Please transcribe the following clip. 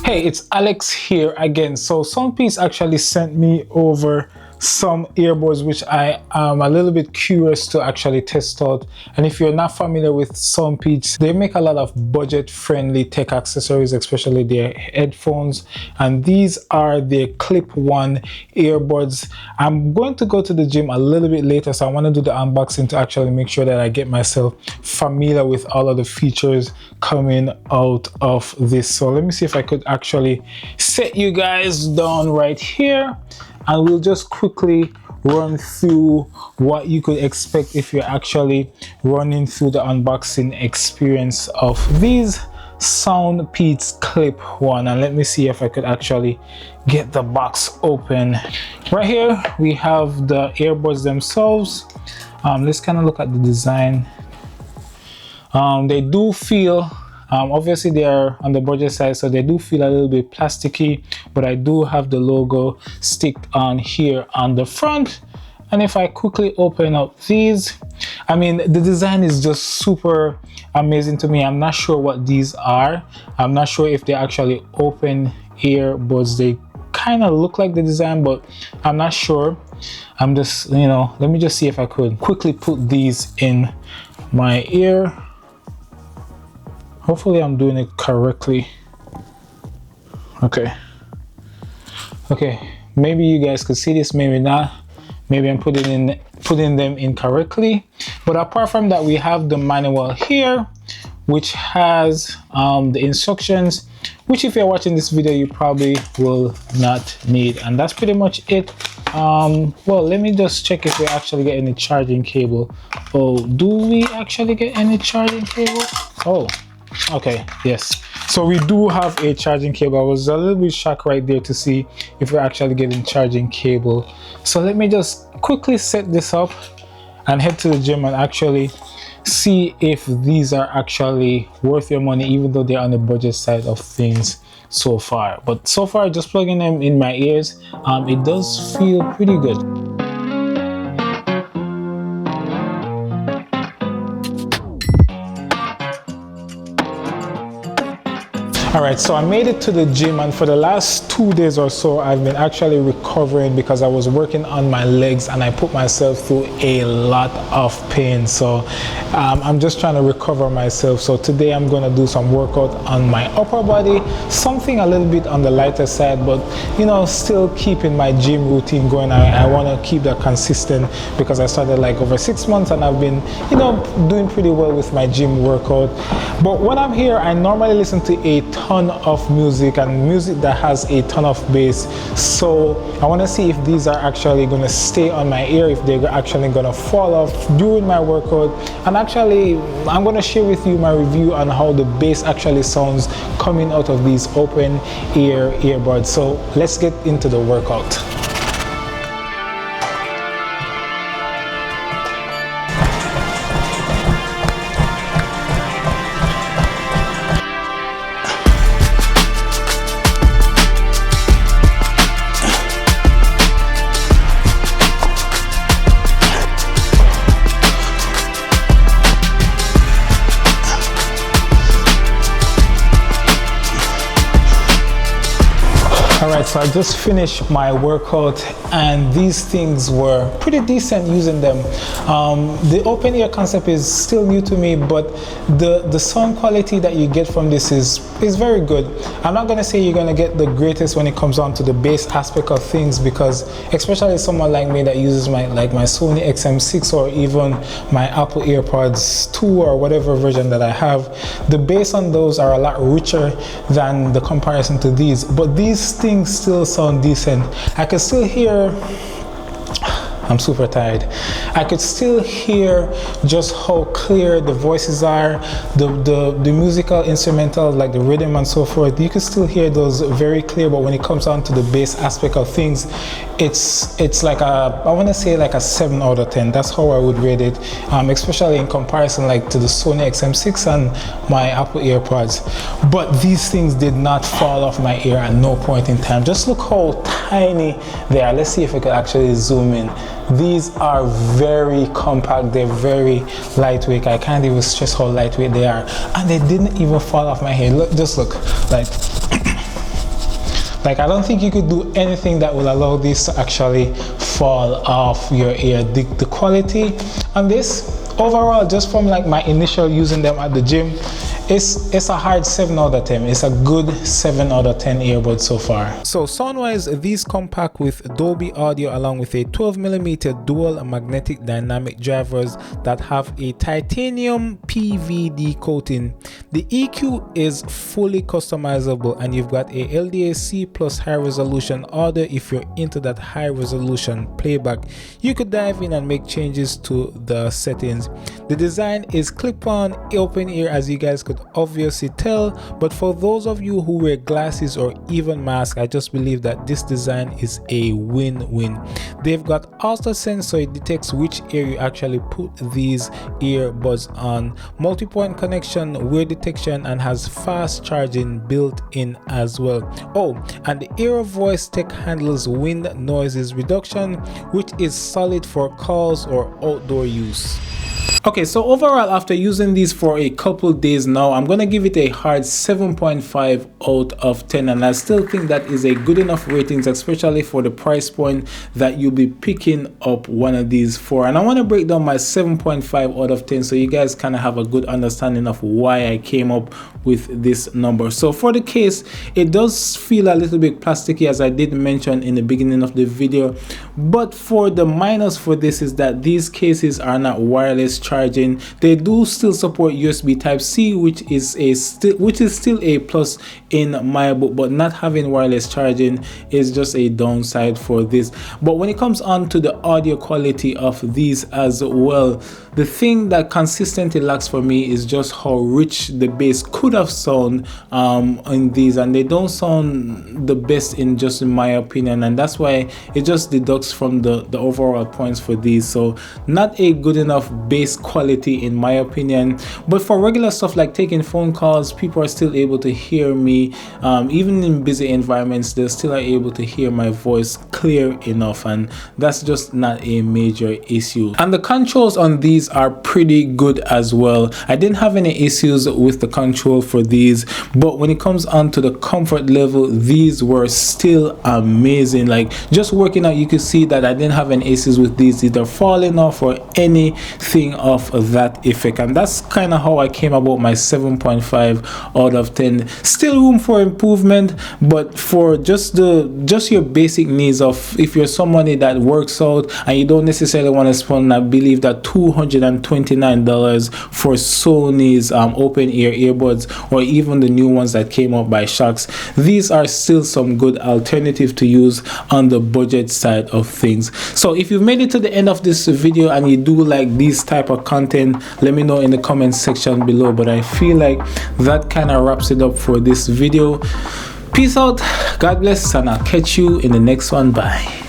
Hey, it's Alex here again. So Soundpeats actually sent me over some earbuds which I am a little bit curious to actually test out. And if you're not familiar with Soundpeats, they make a lot of budget-friendly tech accessories, especially their headphones. And these are their clip-on earbuds. I'm going to go to the gym a little bit later, so I want to do the unboxing to actually make sure that I get myself familiar with all of the features coming out of this. So let me see if I could actually set you guys down right here, and we'll just quickly run through what you could expect if you're actually running through the unboxing experience of these Soundpeats Clip 1. And let me see if I could actually get the box open. Right here we have the earbuds themselves. Let's kind of look at the design. They do feel obviously they are on the budget side, so they do feel a little bit plasticky, but I do have the logo sticked on here on the front. And if I quickly open up these, I mean, the design is just super amazing to me. I'm not sure what these are. I'm not sure if they actually open earbuds. They kind of look like the design, but I'm not sure. I'm just, let me just see if I could quickly put these in my ear. Hopefully I'm doing it correctly. Okay, maybe you guys could see this, maybe not. Maybe I'm putting them in correctly. But apart from that, we have the manual here, which has the instructions, which if you're watching this video, you probably will not need. And that's pretty much it. Well, let me just check if we actually get any charging cable. Oh, do we actually get any charging cable? Oh. Okay, yes, so we do have a charging cable. I was a little bit shocked right there to see if we're actually getting charging cable. So let me just quickly set this up and head to the gym and actually see if these are actually worth your money, even though they're on the budget side of things so far. But so far, just plugging them in my ears, it does feel pretty good. All right, so I made it to the gym, and for the last 2 days or so, I've been actually recovering because I was working on my legs and I put myself through a lot of pain. So I'm just trying to recover myself. So today I'm going to do some workout on my upper body, something a little bit on the lighter side, but still keeping my gym routine going. I want to keep that consistent because I started like over 6 months and I've been, doing pretty well with my gym workout. But when I'm here, I normally listen to a ton of music, and music that has a ton of bass. So I want to see if these are actually going to stay on my ear, if they're actually going to fall off during my workout. And actually, I'm going to share with you my review on how the bass actually sounds coming out of these open ear earbuds. So let's get into the workout. Alright, so I just finished my workout and these things were pretty decent using them. The open ear concept is still new to me, but the sound quality that you get from this is very good. I'm not going to say you're going to get the greatest when it comes on to the bass aspect of things, because especially someone like me that uses my Sony XM6 or even my Apple AirPods 2 or whatever version that I have, the bass on those are a lot richer than the comparison to these. But these things still sound decent. I can still hear, I'm super tired. I could still hear just how clear the voices are, the musical instrumental, like the rhythm and so forth. You can still hear those very clear, but when it comes down to the bass aspect of things, it's like I want to say like a 7 out of 10. That's how I would rate it, especially in comparison like to the Sony XM6 and my Apple AirPods. But these things did not fall off my ear at no point in time. Just look how tiny they are. Let's see if I could actually zoom in. These are very compact, they're very lightweight. I can't even stress how lightweight they are, and they didn't even fall off my head. Look, just look, like Like, I don't think you could do anything that will allow this to actually fall off your ear. The quality on this overall, just from like my initial using them at the gym, it's a hard 7 out of 10. It's a good 7 out of 10 earbuds so far. So sound wise, these come packed with Dolby Audio along with a 12mm dual magnetic dynamic drivers that have a titanium PVD coating. The EQ is fully customizable, and you've got a LDAC plus high resolution audio if you're into that high resolution playback. You could dive in and make changes to the settings. The design is clip-on open ear, as you guys could obviously tell, but for those of you who wear glasses or even masks, I just believe that this design is a win-win. They've got ultrasound, so it detects which ear you actually put these earbuds on, multi-point connection, wear detection, and has fast charging built in as well. Oh, and the Ear Voice tech handles wind noises reduction, which is solid for calls or outdoor use. Okay, so overall, after using these for a couple days now, I'm gonna give it a hard 7.5 out of 10, and I still think that is a good enough ratings, especially for the price point that you'll be picking up one of these for. And I want to break down my 7.5 out of 10 so you guys kind of have a good understanding of why I came up with this number. So for the case, it does feel a little bit plasticky, as I did mention in the beginning of the video, but for the minus for this is that these cases are not wireless charging. They do still support USB Type-C, which is still a plus in my book, but not having wireless charging is just a downside for this. But when it comes on to the audio quality of these as well, the thing that consistently lacks for me is just how rich the bass could have sound in these, and they don't sound the best in my opinion, and that's why it just deducts from the overall points for these. So not a good enough bass quality in my opinion. But for regular stuff like taking phone calls, people are still able to hear me. Even in busy environments, they still are able to hear my voice clear enough, and that's just not a major issue. And the controls on these are pretty good as well. I didn't have any issues with the control for these, but when it comes on to the comfort level, these were still amazing. Like, just working out, you could see that I didn't have any issues with these either falling off or anything of that effect. And that's kind of how I came about my 7.5 out of 10. Still room for improvement, but for just your basic needs of, if you're somebody that works out and you don't necessarily want to spend, I believe that $229 for Sony's open ear earbuds, or even the new ones that came out by Shocks, these are still some good alternative to use on the budget side of things. So if you've made it to the end of this video and you do like these type of content, let me know in the comment section below. But I feel like that kind of wraps it up for this video. Peace out, God bless, and I'll catch you in the next one. Bye.